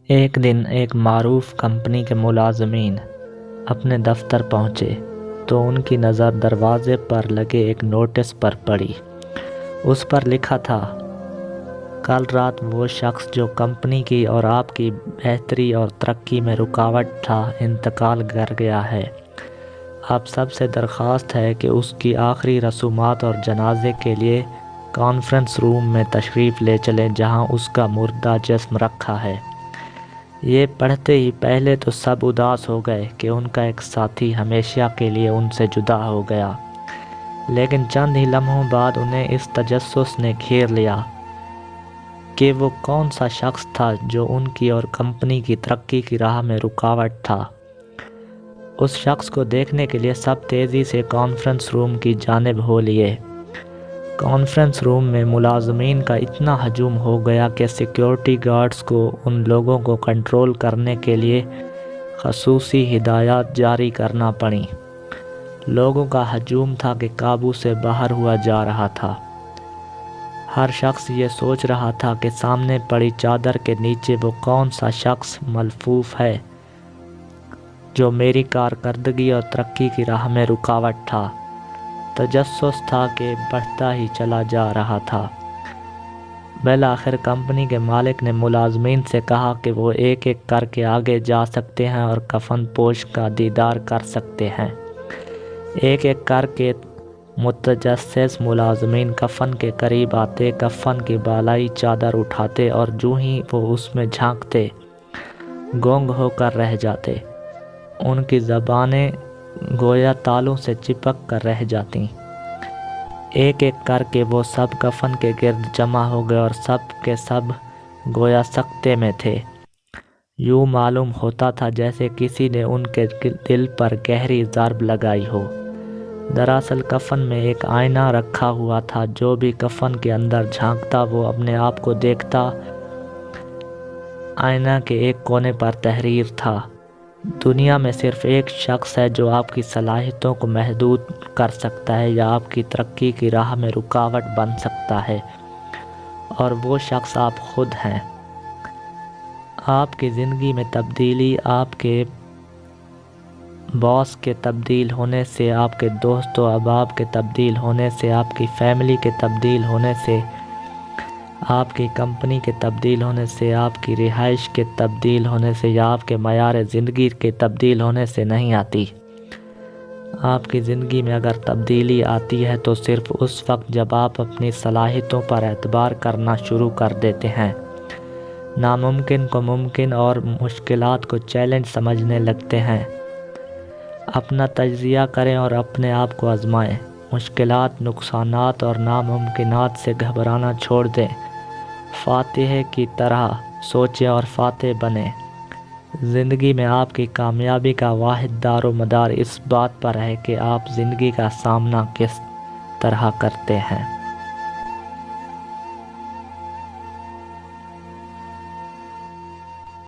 ایک دن ایک معروف کمپنی کے ملازمین اپنے دفتر پہنچے تو ان کی نظر دروازے پر لگے ایک نوٹس پر پڑی۔ اس پر لکھا تھا، کل رات وہ شخص جو کمپنی کی اور آپ کی بہتری اور ترقی میں رکاوٹ تھا انتقال کر گیا ہے۔ آپ سب سے درخواست ہے کہ اس کی آخری رسومات اور جنازے کے لیے کانفرنس روم میں تشریف لے چلیں جہاں اس کا مردہ جسم رکھا ہے۔ یہ پڑھتے ہی پہلے تو سب اداس ہو گئے کہ ان کا ایک ساتھی ہمیشہ کے لیے ان سے جدا ہو گیا، لیکن چند ہی لمحوں بعد انہیں اس تجسس نے گھیر لیا کہ وہ کون سا شخص تھا جو ان کی اور کمپنی کی ترقی کی راہ میں رکاوٹ تھا۔ اس شخص کو دیکھنے کے لیے سب تیزی سے کانفرنس روم کی جانب ہو لیے۔ کانفرنس روم میں ملازمین کا اتنا ہجوم ہو گیا کہ سیکیورٹی گارڈز کو ان لوگوں کو کنٹرول کرنے کے لیے خصوصی ہدایات جاری کرنا پڑیں۔ لوگوں کا ہجوم تھا کہ قابو سے باہر ہوا جا رہا تھا۔ ہر شخص یہ سوچ رہا تھا کہ سامنے پڑی چادر کے نیچے وہ کون سا شخص ملفوف ہے جو میری کارکردگی اور ترقی کی راہ میں رکاوٹ تھا۔ تجسس تھا کہ بڑھتا ہی چلا جا رہا تھا۔ بالآخر کمپنی کے مالک نے ملازمین سے کہا کہ وہ ایک ایک کر کے آگے جا سکتے ہیں اور کفن پوش کا دیدار کر سکتے ہیں۔ ایک ایک کر کے متجسس ملازمین کفن کے قریب آتے، کفن کی بالائی چادر اٹھاتے اور جو ہی وہ اس میں جھانکتے گونگ ہو کر رہ جاتے۔ ان کی زبانیں گویا تالوں سے چپک کر رہ جاتی۔ ایک ایک کر کے وہ سب کفن کے گرد جمع ہو گئے اور سب کے سب گویا سکتے میں تھے۔ یوں معلوم ہوتا تھا جیسے کسی نے ان کے دل پر گہری ضرب لگائی ہو۔ دراصل کفن میں ایک آئینہ رکھا ہوا تھا، جو بھی کفن کے اندر جھانکتا وہ اپنے آپ کو دیکھتا۔ آئینہ کے ایک کونے پر تحریر تھا، دنیا میں صرف ایک شخص ہے جو آپ کی صلاحیتوں کو محدود کر سکتا ہے یا آپ کی ترقی کی راہ میں رکاوٹ بن سکتا ہے، اور وہ شخص آپ خود ہیں۔ آپ کی زندگی میں تبدیلی آپ کے باس کے تبدیل ہونے سے، آپ کے دوست و احباب کے تبدیل ہونے سے، آپ کی فیملی کے تبدیل ہونے سے، آپ کی کمپنی کے تبدیل ہونے سے، آپ کی رہائش کے تبدیل ہونے سے یا آپ کے معیار زندگی کے تبدیل ہونے سے نہیں آتی۔ آپ کی زندگی میں اگر تبدیلی آتی ہے تو صرف اس وقت جب آپ اپنی صلاحیتوں پر اعتبار کرنا شروع کر دیتے ہیں، ناممکن کو ممکن اور مشکلات کو چیلنج سمجھنے لگتے ہیں۔ اپنا تجزیہ کریں اور اپنے آپ کو آزمائیں۔ مشکلات، نقصانات اور ناممکنات سے گھبرانا چھوڑ دیں۔ فاتح کی طرح سوچیں اور فاتح بنیں۔ زندگی میں آپ کی کامیابی کا واحد دار و مدار اس بات پر ہے کہ آپ زندگی کا سامنا کس طرح کرتے ہیں۔